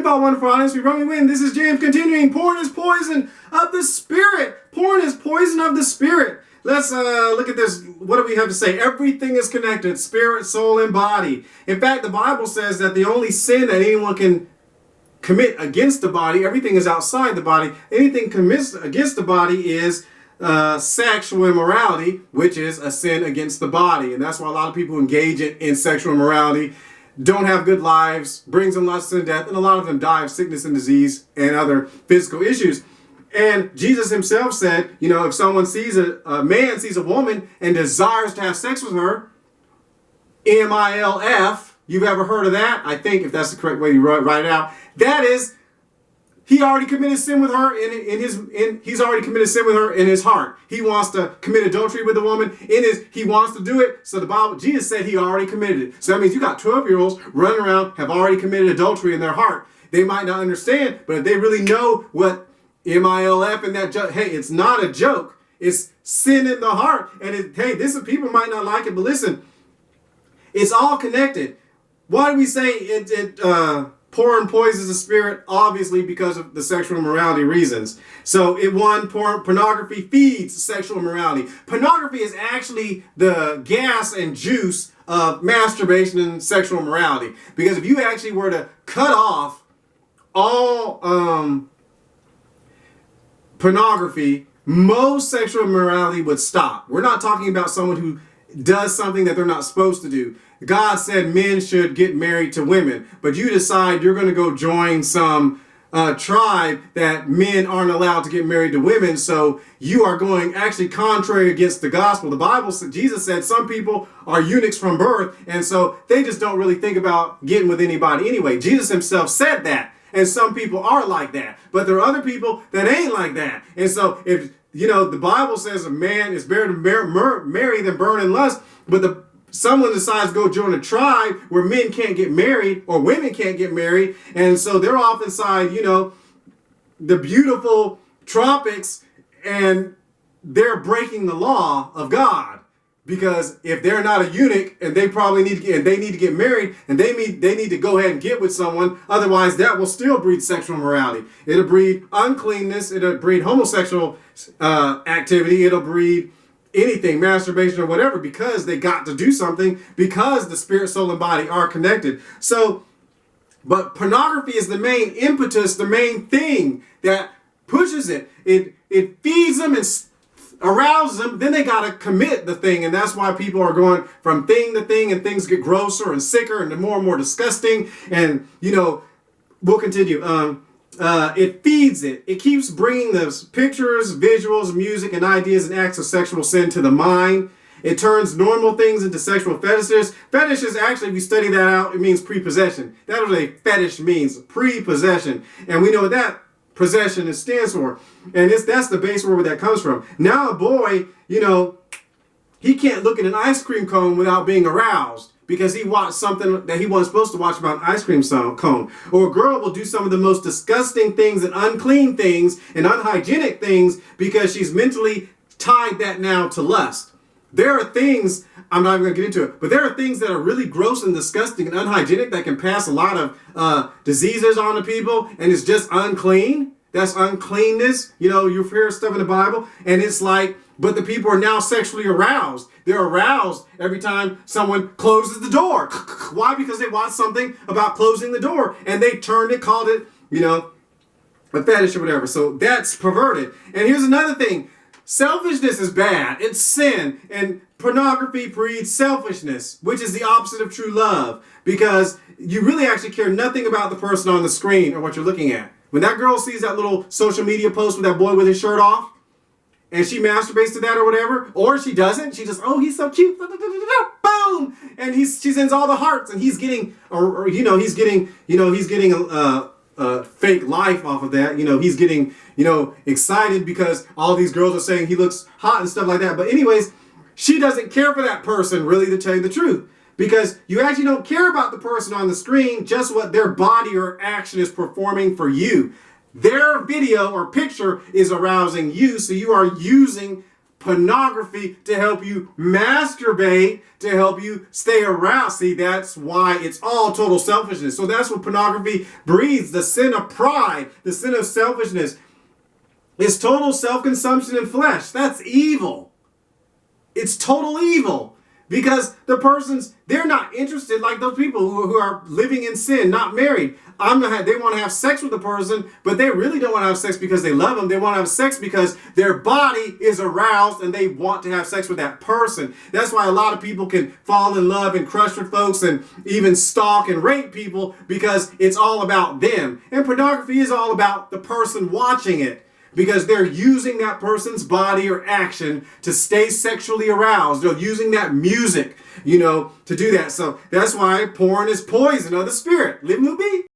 Goodbye, wonderful audience. We run, we win. This is James continuing. Porn is poison of the spirit. Porn is poison of the spirit. Let's look at this. What do we have to say? Everything is connected. Spirit, soul, and body. In fact, the Bible says that the only sin that anyone can commit against the body, everything is outside the body. Anything commits against the body is sexual immorality, which is a sin against the body. And that's why a lot of people engage in sexual immorality, don't have good lives, brings them lust and death, and a lot of them die of sickness and disease and other physical issues. And Jesus himself said, you know, if someone sees a man sees a woman and desires to have sex with her, MILF, you've ever heard of that? I think if that's the correct way you write it out, that is, he already committed sin with her he's already committed sin with her in his heart. He wants to commit adultery with the woman he wants to do it. So the Bible, Jesus said he already committed it. So that means you got 12-year-olds running around, have already committed adultery in their heart. They might not understand, but if they really know what MILF and that joke, hey, it's not a joke. It's sin in the heart. And people might not like it, but listen, it's all connected. Why do we say porn poisons the spirit? Obviously because of the sexual immorality reasons. So pornography feeds sexual immorality. Pornography is actually the gas and juice of masturbation and sexual immorality. Because if you actually were to cut off all pornography, most sexual immorality would stop. We're not talking about someone who does something that they're not supposed to do. God said men should get married to women, but you decide you're going to go join some tribe that men aren't allowed to get married to women, so you are going actually contrary against the gospel. The Bible said, Jesus said some people are eunuchs from birth, and so they just don't really think about getting with anybody anyway. Jesus himself said that, and some people are like that, but there are other people that ain't like that. And so if, you know, the Bible says a man is better to marry than burn in lust, but someone decides to go join a tribe where men can't get married or women can't get married, and so they're off inside, you know, the beautiful tropics, and they're breaking the law of God. Because if they're not a eunuch and they need to get married, and they need to go ahead and get with someone, otherwise that will still breed sexual immorality. It'll breed uncleanness, it'll breed homosexual activity, it'll breed anything, masturbation or whatever, because they got to do something, because the spirit, soul, and body are connected. So, but pornography is the main impetus, the main thing that pushes it. It feeds them and arouses them, then they got to commit the thing. And that's why people are going from thing to thing, and things get grosser and sicker and more disgusting. And, you know, we'll continue. It feeds it. It keeps bringing those pictures, visuals, music, and ideas and acts of sexual sin to the mind. It turns normal things into sexual fetishes. Fetishes, actually, if you study that out, it means prepossession. That's what a fetish means, prepossession. And we know what that possession stands for. And that's the base word where that comes from. Now a boy, you know, he can't look at an ice cream cone without being aroused, because he watched something that he wasn't supposed to watch about an ice cream cone. Or a girl will do some of the most disgusting things and unclean things and unhygienic things because she's mentally tied that now to lust. There are things, I'm not even going to get into it, but there are things that are really gross and disgusting and unhygienic that can pass a lot of diseases on to people, and it's just unclean. That's uncleanness. You know, you hear stuff in the Bible, and it's like, but the people are now sexually aroused. They're aroused every time someone closes the door. Why? Because they watched something about closing the door, and they turned it, called it, you know, a fetish or whatever. So that's perverted. And here's another thing. Selfishness is bad. It's sin. And pornography breeds selfishness, which is the opposite of true love, because you really actually care nothing about the person on the screen or what you're looking at. When that girl sees that little social media post with that boy with his shirt off, and she masturbates to that or whatever, or she doesn't, she just, oh, he's so cute, boom, and she sends all the hearts, and he's getting, he's getting a fake life off of that. You know, he's getting, excited because all these girls are saying he looks hot and stuff like that. But anyways, she doesn't care for that person, really, to tell you the truth. Because you actually don't care about the person on the screen, just what their body or action is performing for you. Their video or picture is arousing you, so you are using pornography to help you masturbate, to help you stay aroused. See, that's why it's all total selfishness. So that's what pornography breeds, the sin of pride, the sin of selfishness. It's total self-consumption in flesh. That's evil. It's total evil. Because the persons, they're not interested like those people who are living in sin, not married. They want to have sex with the person, but they really don't want to have sex because they love them. They want to have sex because their body is aroused and they want to have sex with that person. That's why a lot of people can fall in love and crush with folks and even stalk and rape people, because it's all about them. And pornography is all about the person watching it, because they're using that person's body or action to stay sexually aroused. They're using that music, to do that. So that's why porn is poison of the spirit. Live and be.